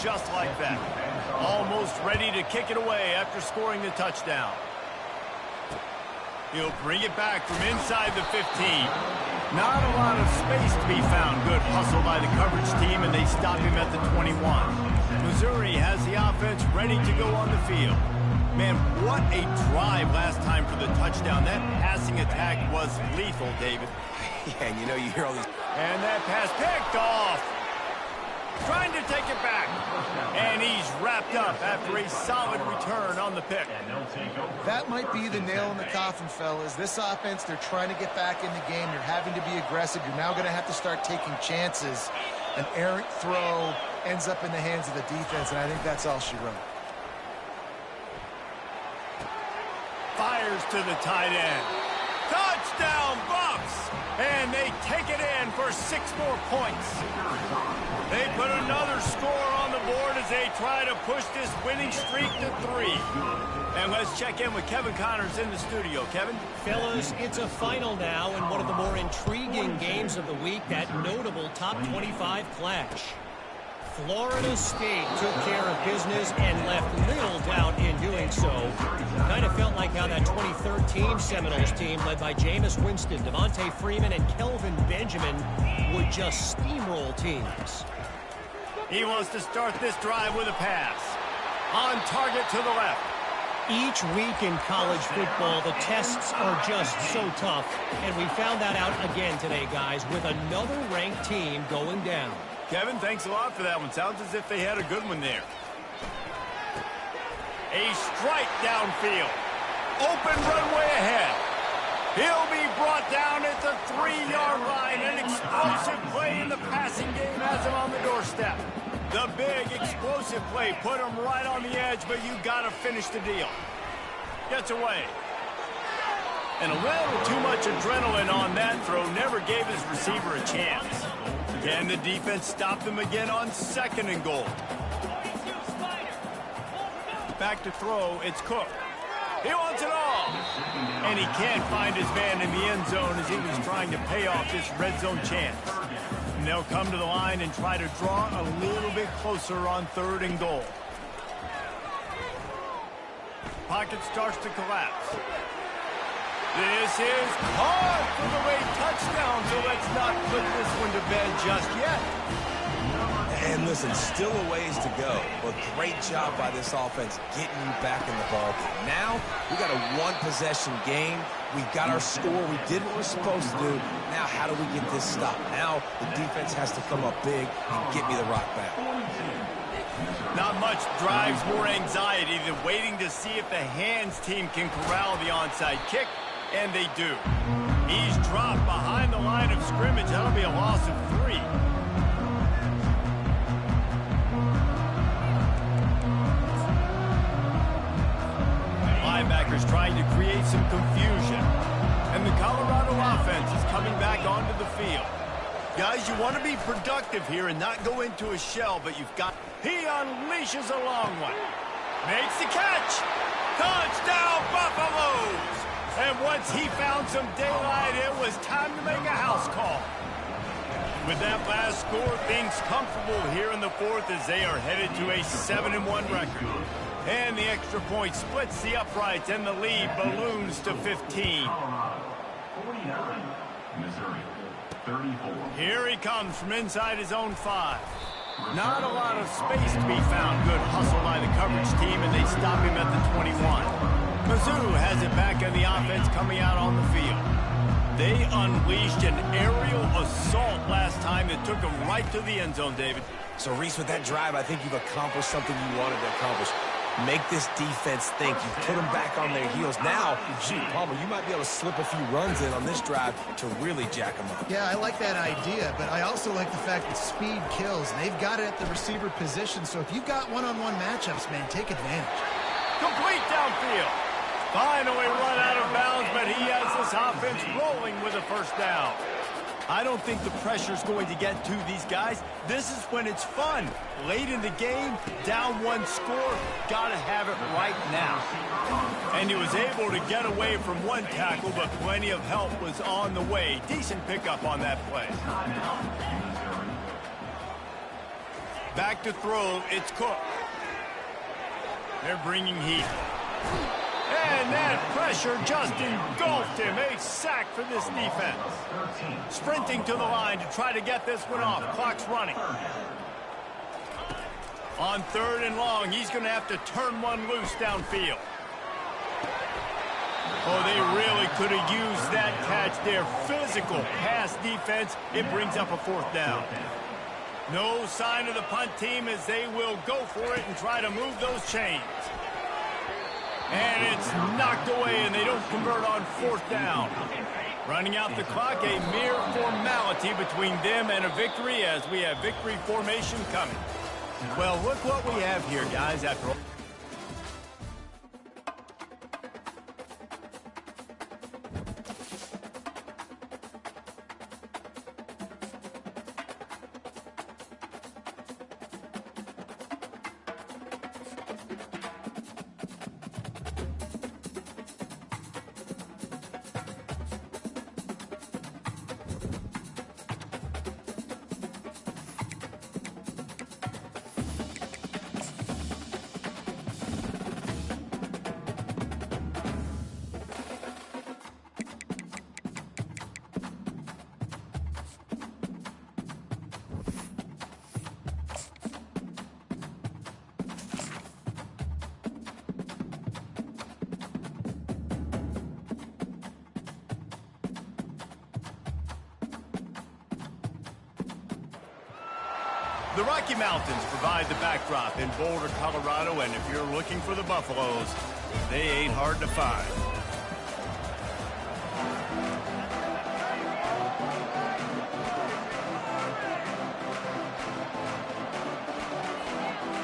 just like that. Almost ready to kick it away after scoring the touchdown. He'll bring it back from inside the 15. Not a lot of space to be found. Good hustle by the coverage team, and they stop him at the 21. Missouri has the offense ready to go on the field. Man, what a drive last time for the touchdown. That passing attack was lethal, David. Yeah, and you know, you hear all these... And that pass picked off. Trying to take it back. And he's wrapped up after a solid return on the pick. That might be the nail in the coffin, fellas. This offense, they're trying to get back in the game. You're having to be aggressive. You're now going to have to start taking chances. An errant throw ends up in the hands of the defense, and I think that's all she wrote. Fires to the tight end. Touchdown, Bucks! And they take it in for 6 more points. They put another score on the board as they try to push this winning streak to 3. And let's check in with Kevin Connors in the studio. Kevin? Fellas, it's a final now in one of the more intriguing games of the week, that notable top 25 clash. Florida State took care of business and left little doubt in doing so. Kind of felt like how that 2013 Seminoles team led by Jameis Winston, Devontae Freeman, and Kelvin Benjamin would just steamroll teams. He wants to start this drive with a pass. On target to the left. Each week in college football, the tests are just so tough, and we found that out again today, guys, with another ranked team going down. Kevin, thanks a lot for that one. Sounds as if they had a good one there. A strike downfield. Open runway ahead. He'll be brought down at the 3-yard line. An explosive play in the passing game has him on the doorstep. The big explosive play put him right on the edge, but you got to finish the deal. Gets away. And a little too much adrenaline on that throw. Never gave his receiver a chance. Can the defense stop them again on 2nd and goal? Back to throw, it's Cook. He wants it all. And he can't find his man in the end zone as he was trying to pay off this red zone chance. And they'll come to the line and try to draw a little bit closer on 3rd and goal. Pocket starts to collapse. This is caught for the late touchdown, so let's not put this one to bed just yet. And listen, still a ways to go, but great job by this offense getting you back in the ballgame. Now, we got a 1-possession game. We got our score. We did what we're supposed to do. Now, how do we get this stopped? Now, the defense has to come up big and get me the rock back. Not much drives more anxiety than waiting to see if the hands team can corral the onside kick. And they do. He's dropped behind the line of scrimmage. That'll be a loss of 3. Linebackers trying to create some confusion. And the Colorado offense is coming back onto the field. Guys, you want to be productive here and not go into a shell, but you've got... He unleashes a long one. Makes the catch. Touchdown, Buffaloes! And once he found some daylight, it was time to make a house call. With that last score, things comfortable here in the 4th as they are headed to a 7-1 record. And the extra point splits the uprights and the lead balloons to 15. 49, Missouri, 34. Here he comes from inside his own 5. Not a lot of space to be found. Good hustle by the coverage team, and they stop him at the 21. Mizzou has it back in the offense coming out on the field. They unleashed an aerial assault last time that took them right to the end zone, David. So, Reese, with that drive, I think you've accomplished something you wanted to accomplish. Make this defense think. You put them back on their heels. Now, shoot, Palmer, you might be able to slip a few runs in on this drive to really jack them up. Yeah, I like that idea, but I also like the fact that speed kills. And they've got it at the receiver position, so if you've got one-on-one matchups, man, take advantage. Complete downfield. Finally run out of bounds, but he has this offense rolling with a 1st down. I don't think the pressure's going to get to these guys. This is when it's fun. Late in the game, down 1 score, gotta have it right now. And he was able to get away from 1 tackle, but plenty of help was on the way. Decent pickup on that play. Back to throw, it's Cook. They're bringing heat. And that pressure just engulfed him. A sack for this defense. Sprinting to the line to try to get this one off. Clock's running. On 3rd and long, he's going to have to turn one loose downfield. Oh, they really could have used that catch there. Physical pass defense. It brings up a 4th down. No sign of the punt team as they will go for it and try to move those chains. And it's knocked away, and they don't convert on 4th down. Running out the clock, a mere formality between them and a victory as we have victory formation coming. Well, look what we have here, guys, after all. The Rocky Mountains provide the backdrop in Boulder, Colorado, and if you're looking for the Buffaloes, they ain't hard to find.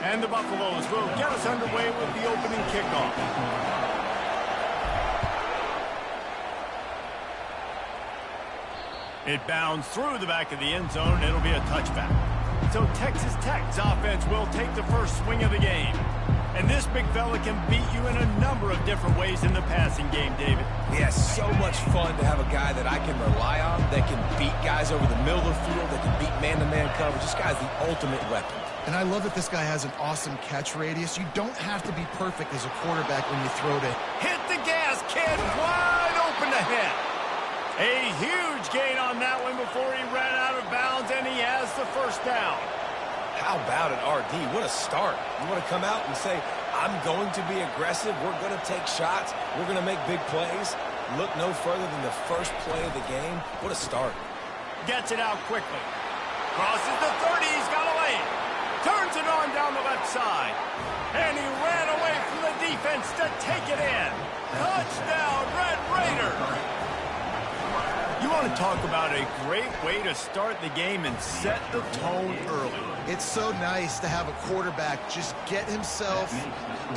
And the Buffaloes will get us underway with the opening kickoff. It bounds through the back of the end zone. It'll be a touchback. So Texas Tech's offense will take the first swing of the game. And this big fella can beat you in a number of different ways in the passing game, David. Yeah, so much fun to have a guy that I can rely on, that can beat guys over the middle of the field, that can beat man-to-man coverage. This guy's the ultimate weapon. And I love that this guy has an awesome catch radius. You don't have to be perfect as a quarterback when you throw to... Hit the gas, kid! Wide open ahead. A huge gain on that one before he ran out of bounds, and he has the first down. How about it, RD? What a start. You want to come out and say, I'm going to be aggressive, we're going to take shots, we're going to make big plays. Look no further than the first play of the game. What a start. Gets it out quickly. Crosses the 30, he's got a lane. Turns it on down the left side. And he ran away from the defense to take it in. Touchdown, Red Raiders. You want to talk about a great way to start the game and set the tone early. It's so nice to have a quarterback just get himself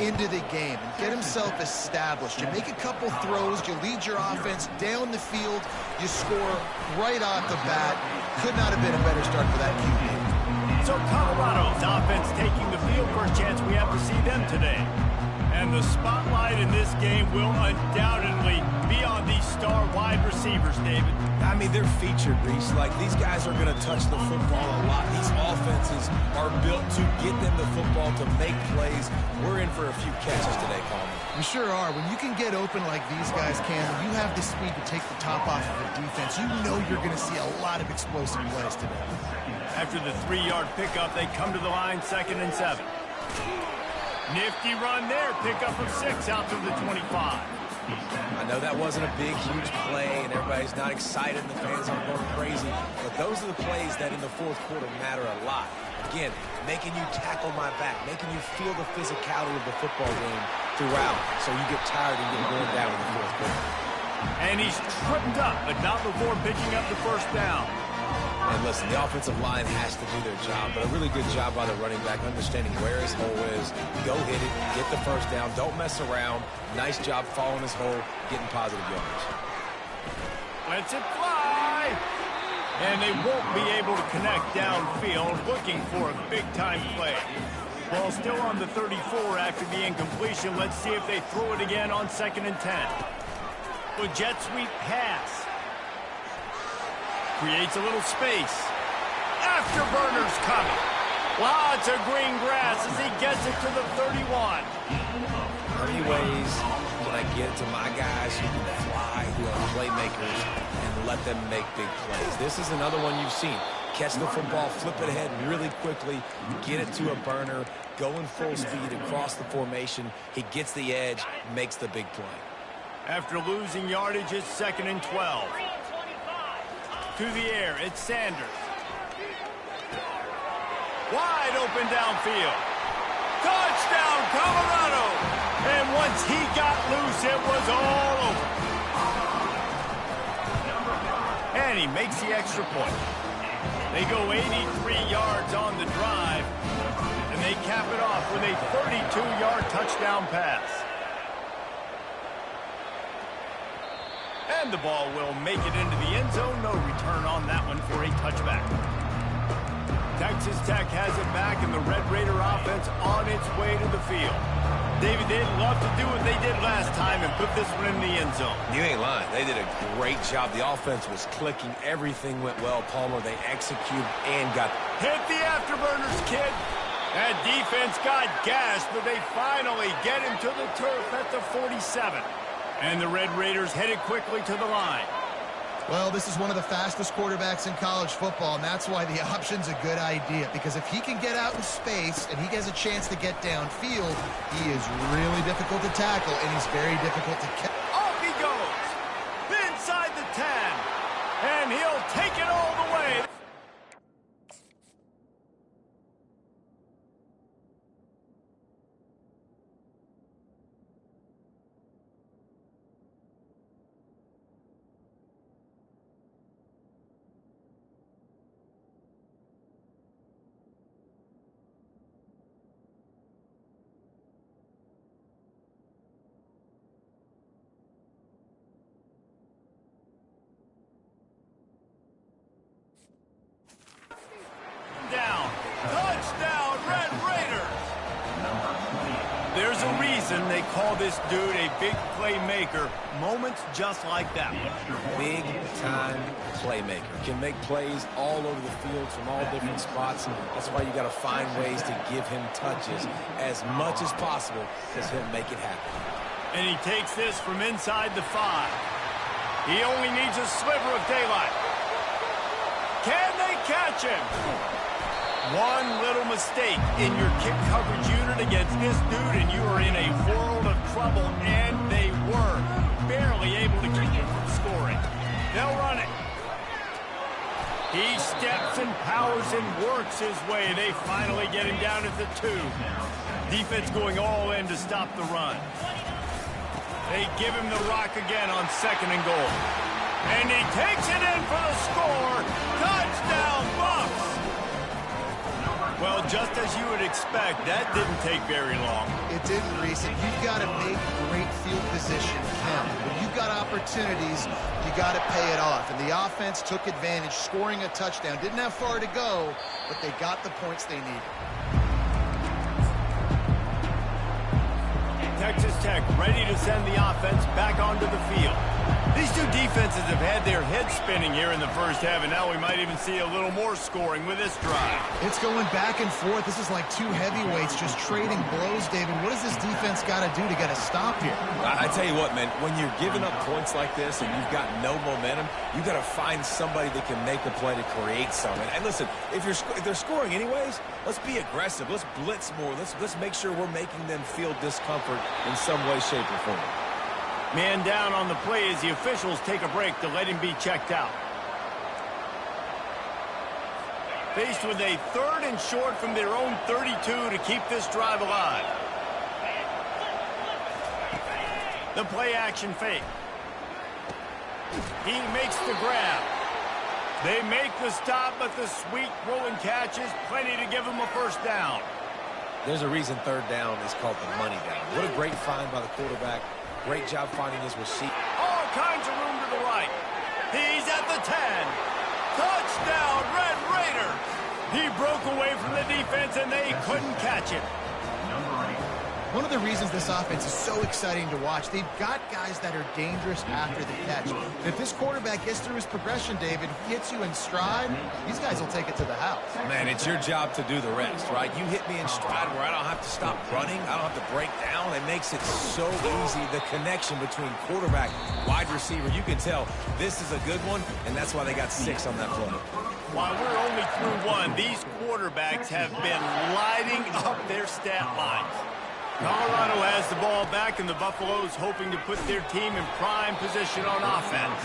into the game and get himself established. You make a couple throws, you lead your offense down the field, you score right off the bat. Could not have been a better start for that QB. So Colorado's offense taking the field for a chance. We have to see them today. And the spotlight in this game will undoubtedly be on these star wide receivers, David. I mean, they're featured, Reese. Like, these guys are going to touch the football a lot. These offenses are built to get them the football, to make plays. We're in for a few catches today, Coleman. You sure are. When you can get open like these guys can, and you have the speed to take the top off of the defense, you know you're going to see a lot of explosive plays today. After the 3-yard pickup, they come to the line, 2nd and 7. Nifty run there, pickup of 6 out to the 25. I know that wasn't a big, huge play, and everybody's not excited, and the fans aren't going crazy, but those are the plays that in the fourth quarter matter a lot. Again, making you tackle my back, making you feel the physicality of the football game throughout, so you get tired and get worn down in the fourth quarter. And he's tripped up, but not before picking up the first down. And listen, the offensive line has to do their job, but a really good job by the running back, understanding where his hole is. Go hit it, get the first down, don't mess around. Nice job following his hole, getting positive yards. Lets it fly. And they won't be able to connect downfield, looking for a big-time play. Ball still on the 34 after the incompletion. Let's see if they throw it again on 2nd and 10. The jet sweep pass. Creates a little space. Afterburners coming. Lots of green grass as he gets it to the 31. How many ways can I get to my guys who can fly, who are playmakers, and let them make big plays? This is another one you've seen. Catch the football, flip it ahead really quickly, get it to a burner, go in full speed across the formation. He gets the edge, makes the big play. After losing yardage, it's 2nd and 12. To the air, it's Sanders. Wide open downfield. Touchdown, Colorado! And once he got loose, it was all over. And he makes the extra point. They go 83 yards on the drive, and they cap it off with a 32-yard touchdown pass. And the ball will make it into the end zone. No return on that one for a touchback. Texas Tech has it back, and the Red Raider offense on its way to the field. David, they'd love to do what they did last time and put this one in the end zone. You ain't lying. They did a great job. The offense was clicking. Everything went well, Palmer. They executed and got... Hit the afterburners, kid. That defense got gashed, but they finally get him to the turf at the 47. And the Red Raiders headed quickly to the line. Well, this is one of the fastest quarterbacks in college football, and that's why the option's a good idea. Because if he can get out in space and he has a chance to get downfield, he is really difficult to tackle, and he's very difficult to catch. Off he goes. Inside the 10. And he'll take it all the way. Down. Touchdown, Red Raiders. There's a reason they call this dude a big playmaker. Moments just like that. Big-time playmaker. Can make plays all over the field from all different spots. That's why you got to find ways to give him touches as much as possible, because he'll make it happen. And he takes this from inside the 5. He only needs a sliver of daylight. Can they catch him? One little mistake in your kick coverage unit against this dude, and you are in a world of trouble, and they were barely able to keep him from scoring. They'll run it. He steps and powers and works his way. They finally get him down at the 2. Defense going all in to stop the run. They give him the rock again on 2nd and goal. And he takes it in for the score. Touchdown, Bucs! Well, just as you would expect, that didn't take very long. It didn't, Reese. And you've got to make great field position count. When you've got opportunities, you got to pay it off. And the offense took advantage, scoring a touchdown. Didn't have far to go, but they got the points they needed. Texas Tech ready to send the offense back onto the field. These two defenses have had their heads spinning here in the first half, and now we might even see a little more scoring with this drive. It's going back and forth. This is like two heavyweights just trading blows, David. What does this defense got to do to get a stop here? I tell you what, man, when you're giving up points like this and you've got no momentum, you got to find somebody that can make a play to create something. And listen, if they're scoring anyways, let's be aggressive. Let's blitz more. Let's make sure we're making them feel discomfort in some way, shape, or form. Man down on the play as the officials take a break to let him be checked out. Faced with a 3rd and short from their own 32 to keep this drive alive. The play action fake. He makes the grab. They make the stop, but the sweet throw and catch is plenty to give him a first down. There's a reason 3rd down is called the money down. What a great find by the quarterback. Great job finding his receiver. All kinds of room to the right. He's at the 10. Touchdown, Red Raiders. He broke away from the defense, and they couldn't catch him. One of the reasons this offense is so exciting to watch, they've got guys that are dangerous after the catch. And if this quarterback gets through his progression, David, hits you in stride, these guys will take it to the house. Man, it's your job to do the rest, right? You hit me in stride where I don't have to stop running. I don't have to break down. It makes it so easy, the connection between quarterback, wide receiver. You can tell this is a good one, and that's why they got 6 on that play. While we're only through 1, these quarterbacks have been lighting up their stat lines. Colorado has the ball back, and the Buffaloes hoping to put their team in prime position on offense.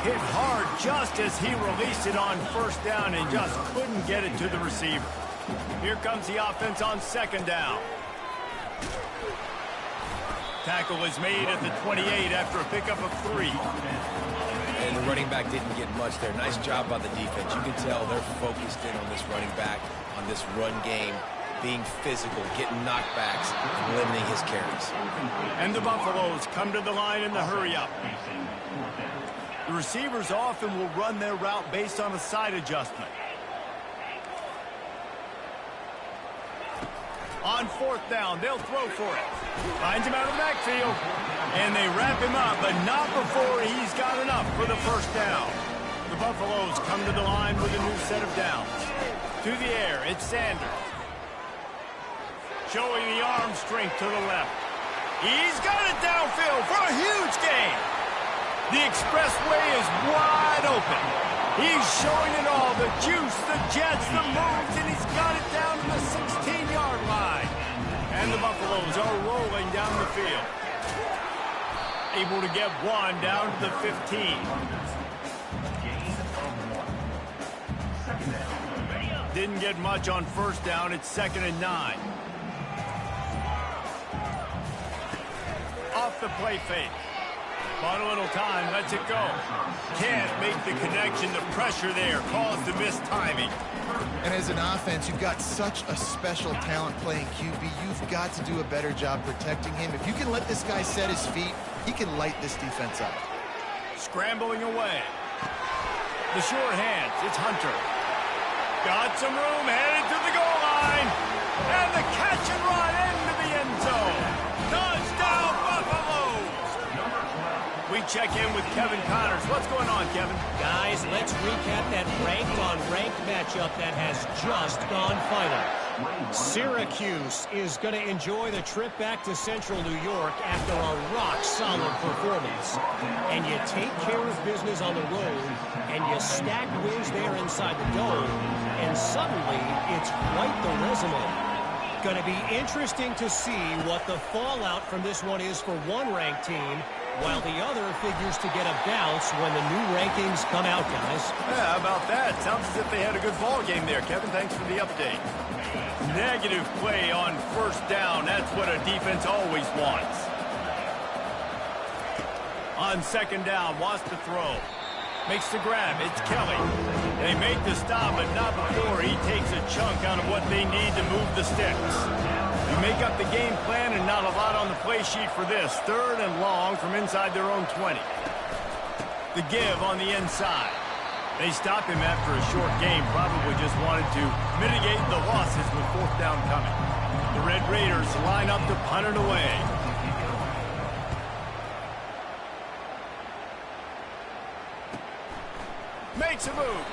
Hit hard just as he released it on first down and just couldn't get it to the receiver. Here comes the offense on second down. Tackle is made at the 28 after a pickup of 3. And the running back didn't get much there. Nice job by the defense. You can tell they're focused in on this running back, on this run game, being physical, getting knockbacks, and limiting his carries. And the Buffaloes come to the line in the hurry-up. The receivers often will run their route based on a side adjustment. On fourth down, they'll throw for it. Finds him out of the backfield. And they wrap him up, but not before he's got enough for the first down. The Buffaloes come to the line with a new set of downs. To the air, it's Sanders. Showing the arm strength to the left. He's got it downfield for a huge gain. The expressway is wide open. He's showing it all, the juice, the jets, the moves, and he's got it down to the 16-yard line. And the Buffaloes are rolling down the field. Able to get 1 down to the 15. Didn't get much on first down. It's 2nd and 9. Off the play fake. Bought a little time, lets it go. Can't make the connection. The pressure there caused the missed timing. And as an offense, you've got such a special talent playing QB. You've got to do a better job protecting him. If you can let this guy set his feet, he can light this defense up. Scrambling away. The short hands, it's Hunter. Got some room, headed to the goal line. And the catch and run into the end zone. Touchdown, Buffaloes! We check in with Kevin Connors. What's going on, Kevin? Guys, let's recap that ranked-on-ranked matchup that has just gone final. Syracuse is going to enjoy the trip back to Central New York after a rock-solid performance. And you take care of business on the road, and you stack wins there inside the dome, and suddenly it's quite the resume. Going to be interesting to see what the fallout from this one is for one ranked team, while the other figures to get a bounce when the new rankings come out, guys. Yeah, how about that? Sounds as if they had a good ball game there. Kevin, thanks for the update. Negative play on first down. That's what a defense always wants. On second down, wants to throw. Makes the grab. It's Kelly. They make the stop, but not before he takes a chunk out of what they need to move the sticks. You make up the game plan and not a lot on the play sheet for this. 3rd and long from inside their own 20. The give on the inside. They stop him after a short game. Probably just wanted to mitigate the losses with 4th down coming. The Red Raiders line up to punt it away. Makes a move.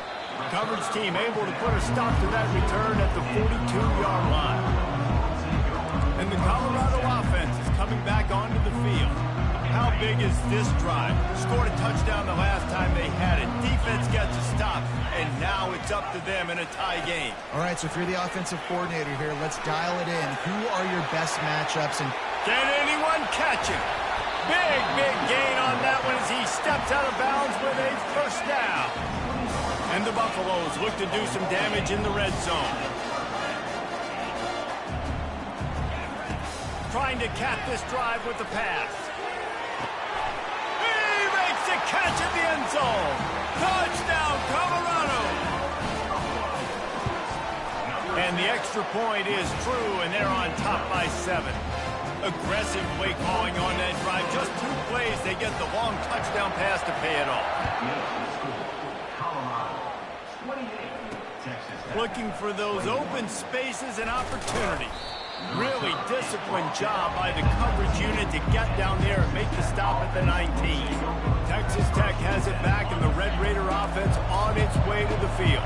Coverage team able to put a stop to that return at the 42-yard line. And the Colorado offense is coming back onto the field. How big is this drive? Scored a touchdown the last time they had it. Defense gets a stop, and now it's up to them in a tie game. All right, so if you're the offensive coordinator here, let's dial it in. Who are your best matchups? And can anyone catch him? Big gain on that one as he steps out of bounds with a first down. And the Buffaloes look to do some damage in the red zone. Trying to cap this drive with the pass. He makes the catch at the end zone. Touchdown, Colorado. And the extra point is true, and they're on top by 7. Aggressive play calling on that drive. Just 2 plays, they get the long touchdown pass to pay it off. Looking for those open spaces and opportunity. Really disciplined job by the coverage unit to get down there and make the stop at the 19. Texas Tech has it back, and the Red Raider offense on its way to the field.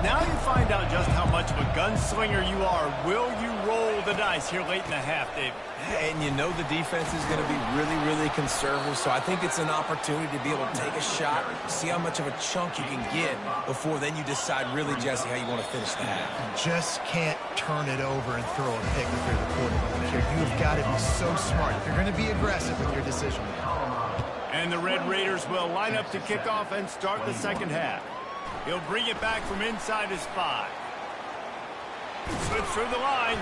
Now you find out just how much of a gunslinger you are. Will you roll the dice here late in the half, Dave? And you know the defense is going to be really, really conservative, so I think it's an opportunity to be able to take a shot, see how much of a chunk you can get before then you decide really, Jesse, how you want to finish the half. Just can't turn it over and throw a pick if you're the quarterback here. You've got to be so smart if you're going to be aggressive with your decision. And the Red Raiders will line up to kick off and start the second half. He'll bring it back from inside his 5. Slips through the line.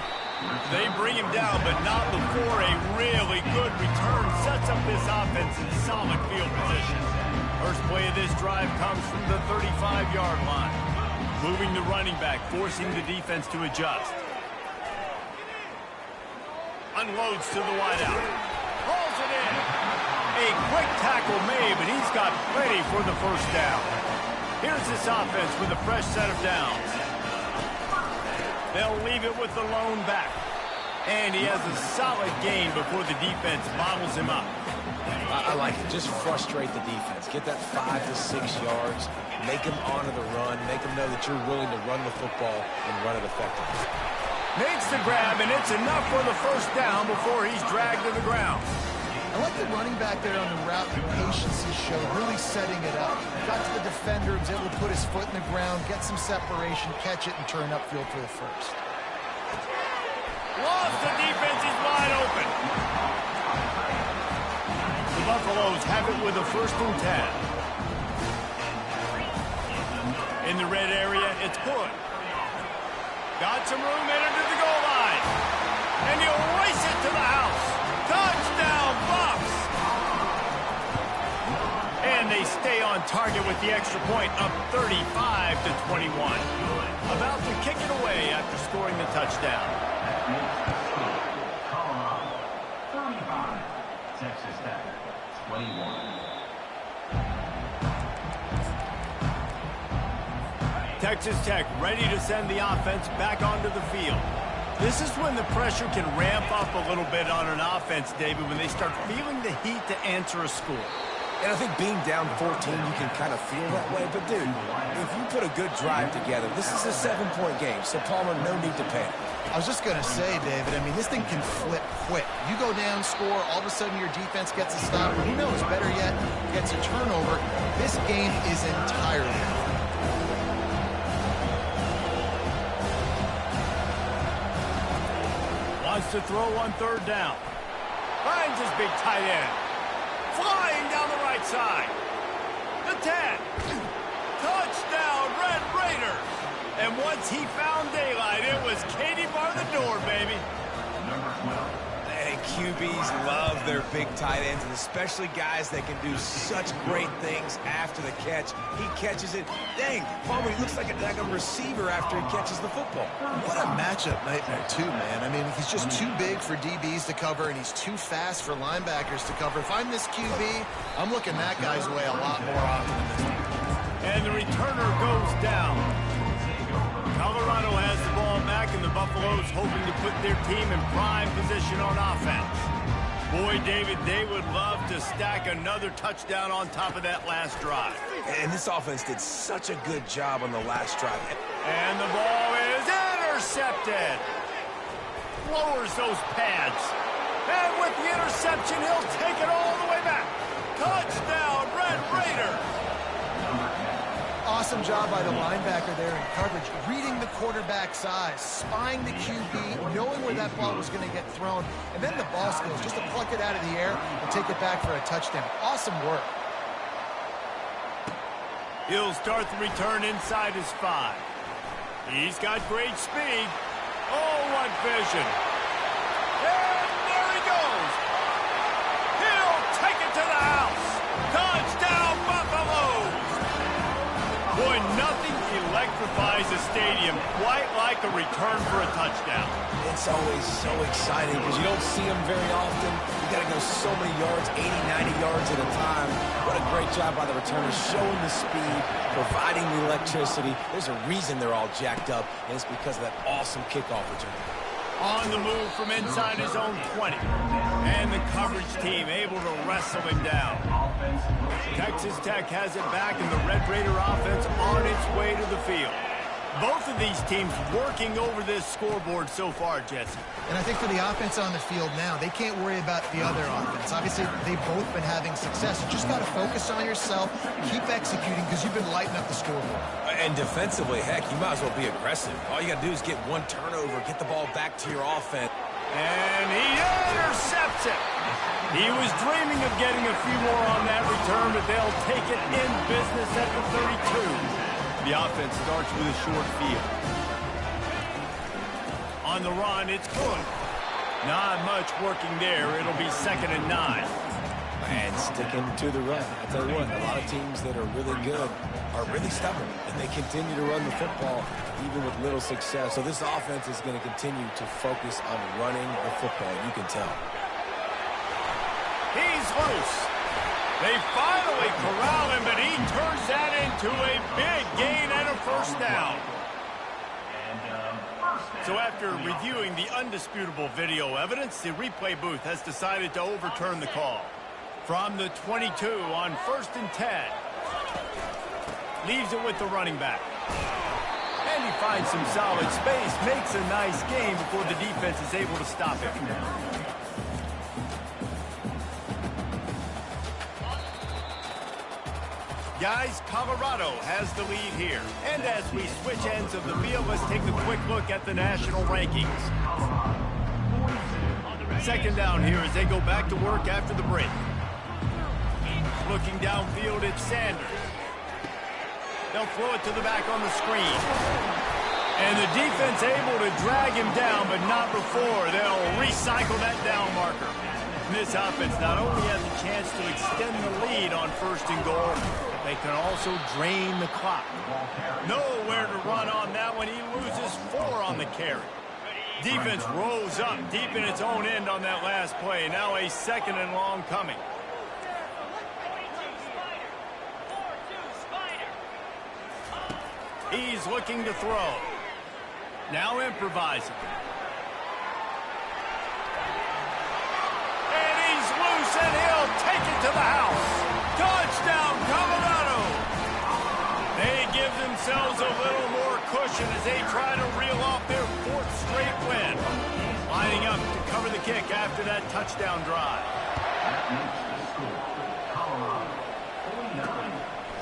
They bring him down, but not before a really good return sets up this offense in solid field position. First play of this drive comes from the 35-yard line. Moving the running back, forcing the defense to adjust. Unloads to the wideout. Hauls it in. A quick tackle made, but he's got plenty for the first down. Here's this offense with a fresh set of downs. They'll leave it with the lone back. And he has a solid gain before the defense bottles him up. I like it. Just frustrate the defense. Get that 5 to 6 yards. Make them honor the run. Make them know that you're willing to run the football and run it effectively. Makes the grab, and it's enough for the first down before he's dragged to the ground. I like the running back there on the route, the patience he showed, really setting it up. Got to the defender, was able to put his foot in the ground, get some separation, catch it, and turn upfield for the first. Lost the defense, he's wide open. The Buffaloes have it with a 1st and 10. In the red area, it's Hood. Got some room, entered to the goal line. And he'll race it to the house. Touchdown, Buffs! And they stay on target with the extra point, up 35 to 21. About to kick it away after scoring the touchdown. Colorado, 35. Texas Tech, 21. Texas Tech ready to send the offense back onto the field. This is when the pressure can ramp up a little bit on an offense, David, when they start feeling the heat to answer a score. And I think being down 14, you can kind of feel that way. But, dude, if you put a good drive together, this is a 7-point game. So, Palmer, no need to panic. I was just going to say, David, I mean, this thing can flip quick. You go down, score, all of a sudden your defense gets a stop. Or who knows, better yet, gets a turnover. This game is entirely wants to throw on 3rd down. Finds his big tight end. Flying down the right side. The 10. Touchdown, Red Raiders. And once he found daylight, it was Katie bar the door, baby. Number 12. And QBs love their big tight ends, and especially guys that can do such great things after the catch. He catches it. Dang, Palmer, he looks like a daggum receiver after he catches the football. What a matchup nightmare, too, man. I mean, he's just too big for DBs to cover, and he's too fast for linebackers to cover. If I'm this QB, I'm looking that guy's way a lot more often than this one. And the returner goes down. Colorado has the ball back, and the Buffaloes hoping to put their team in prime position on offense. Boy, David, they would love to stack another touchdown on top of that last drive. And this offense did such a good job on the last drive. And the ball is intercepted. Lowers those pads. And with the interception, he'll take it all the way back. Touchdown, Red Raiders. Awesome job by the linebacker there in coverage, reading the quarterback's size, spying the QB, knowing where that ball was going to get thrown, and then the ball skills, just to pluck it out of the air and take it back for a touchdown. Awesome work. He'll start the return inside his 5. He's got great speed. Oh, what vision. And there he goes. He'll take it to the house. Touchdown, Buffaloes. Boy, nothing electrifies a stadium quite like a return for a touchdown. It's always so exciting because you don't see them very often. You got to go so many yards, 80, 90 yards at a time. What a great job by the returners, showing the speed, providing the electricity. There's a reason they're all jacked up, and it's because of that awesome kickoff return. On the move from inside his own 20. And the coverage team able to wrestle him down. Texas Tech has it back, and the Red Raider offense on its way to the field. Both of these teams working over this scoreboard so far, Jesse. And I think for the offense on the field now, they can't worry about the other offense. Obviously, they've both been having success. You just got to focus on yourself, keep executing, because you've been lighting up the scoreboard. And defensively, heck, you might as well be aggressive. All you got to do is get one turnover, get the ball back to your offense. And he intercepts it. He was dreaming of getting a few more on that return, but they'll take it in business at the 32. The offense starts with a short field. On the run, it's good. Not much working there. It'll be 2nd and 9. And sticking to the run. I tell you what, a lot of teams that are really good are really stubborn, and they continue to run the football even with little success. So this offense is going to continue to focus on running the football. You can tell. He's loose. They finally corral him, but he turns that into a big gain and a first down. So after reviewing the undisputable video evidence, the replay booth has decided to overturn the call. From the 22 on 1st and 10. Leaves it with the running back. And he finds some solid space, makes a nice gain before the defense is able to stop him. Guys, Colorado has the lead here. And as we switch ends of the field, let's take a quick look at the national rankings. 2nd down here as they go back to work after the break. Looking downfield, it's Sanders. They'll throw it to the back on the screen. And the defense able to drag him down, but not before. They'll recycle that down marker. And this offense not only has a chance to extend the lead on 1st and goal, they can also drain the clock. Nowhere to run on that one. He loses 4 on the carry. Defense rose up deep in its own end on that last play. Now a 2nd and long coming. He's looking to throw. Now improvising. And he's loose, and he'll take it to the house. Touchdown, Colorado! They give themselves a little more cushion as they try to reel off their 4th straight win. Lining up to cover the kick after that touchdown drive.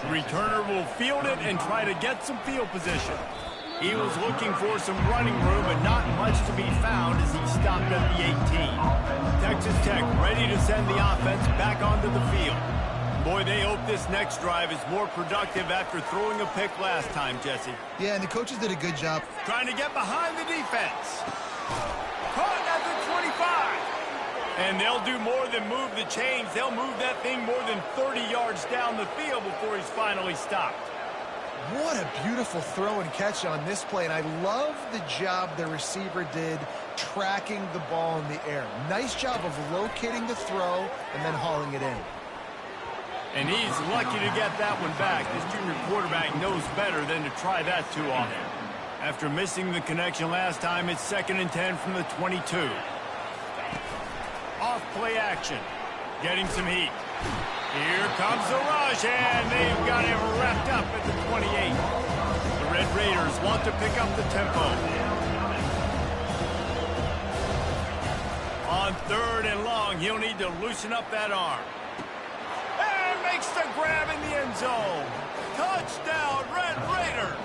The returner will field it and try to get some field position. He was looking for some running room, but not much to be found as he stopped at the 18. Texas Tech ready to send the offense back onto the field. Boy, they hope this next drive is more productive after throwing a pick last time, Jesse. Yeah, and the coaches did a good job. Trying to get behind the defense. Caught at the 25. And they'll do more than move the chains. They'll move that thing more than 30 yards down the field before he's finally stopped. What a beautiful throw and catch on this play, and I love the job the receiver did tracking the ball in the air. Nice job of locating the throw and then hauling it in. And he's lucky to get that one back. This junior quarterback knows better than to try that too often. After missing the connection last time, it's 2nd and 10 from the 22. Off play action. Getting some heat. Here comes the rush, and they've got him wrapped up at the 28. The Red Raiders want to pick up the tempo. On 3rd and long, he'll need to loosen up that arm. And makes the grab in the end zone. Touchdown, Red Raiders!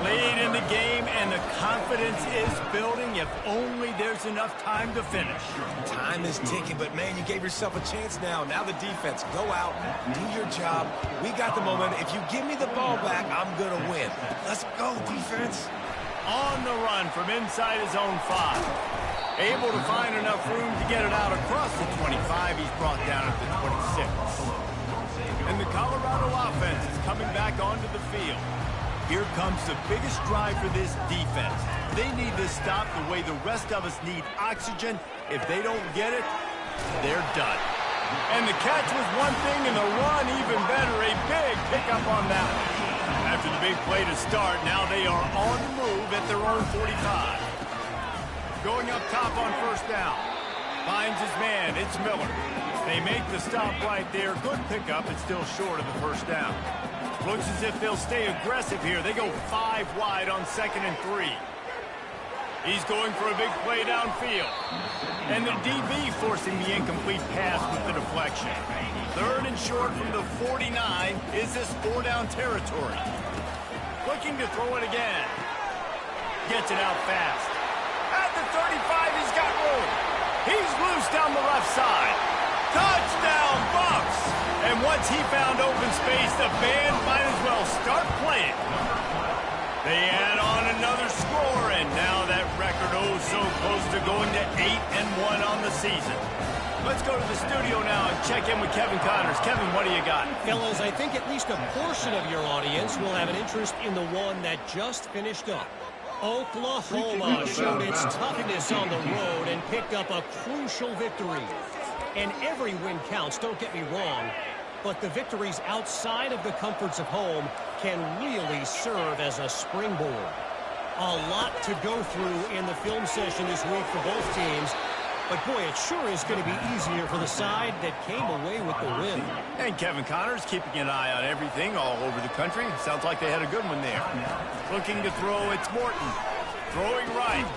Late in the game, and the confidence is building if only there's enough time to finish. Time is ticking, but, man, you gave yourself a chance now. Now the defense, go out, do your job. We got the momentum. If you give me the ball back, I'm going to win. Let's go, defense. On the run from inside his own 5. Able to find enough room to get it out across the 25. He's brought down at the 26. And the Colorado offense is coming back onto the field. Here comes the biggest drive for this defense. They need to stop the way the rest of us need oxygen. If they don't get it, they're done. And the catch was one thing, and the run even better. A big pickup on that one. After the big play to start, now they are on the move at their own 45. Going up top on first down. Finds his man. It's Miller. They make the stop right there. Good pickup. It's still short of the first down. Looks as if they'll stay aggressive here. They go 5 wide on 2nd and 3. He's going for a big play downfield. And the DB forcing the incomplete pass with the deflection. 3rd and short from the 49. Is this 4-down territory? Looking to throw it again. Gets it out fast. At the 35, he's got room. He's loose down the left side. Touchdown, Bucks! And once he found open space, the band might as well start playing. They add on another score, and now that record so close to going to 8-1 on the season. Let's go to the studio now and check in with Kevin Connors. Kevin, what do you got? Fellas, I think at least a portion of your audience will have an interest in the one that just finished up. Oklahoma showed its toughness on the road and picked up a crucial victory. And every win counts, don't get me wrong, but the victories outside of the comforts of home can really serve as a springboard. A lot to go through in the film session this week for both teams, but boy, it sure is going to be easier for the side that came away with the win. And Kevin Connors keeping an eye on everything all over the country. Sounds like they had a good one there. Looking to throw, it's Morton. Throwing right.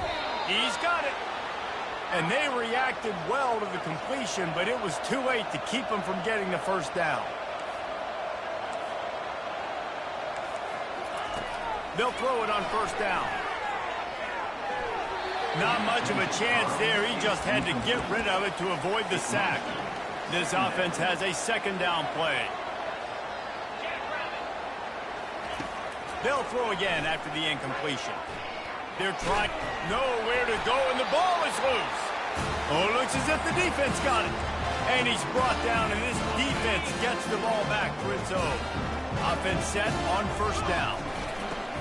He's got it. And they reacted well to the completion, but it was too late to keep them from getting the first down. They'll throw it on first down. Not much of a chance there. He just had to get rid of it to avoid the sack. This offense has a 2nd down play. They'll throw again after the incompletion. They're trying nowhere to go, and the ball is loose. Oh, it looks as if the defense got it. And he's brought down, and this defense gets the ball back for its own. Offense set on first down.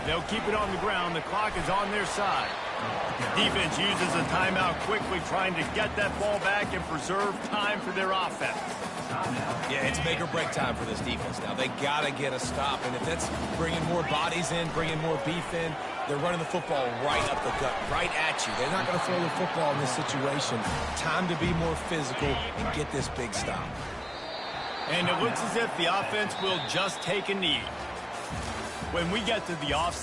They'll keep it on the ground. The clock is on their side. Defense uses a timeout quickly, trying to get that ball back and preserve time for their offense. Yeah, it's make or break time for this defense now. They got to get a stop, and if that's bringing more bodies in, bringing more beef in, they're running the football right up the gut, right at you. They're not going to throw the football in this situation. Time to be more physical and get this big stop. And it looks as if the offense will just take a knee. When we get to the offside,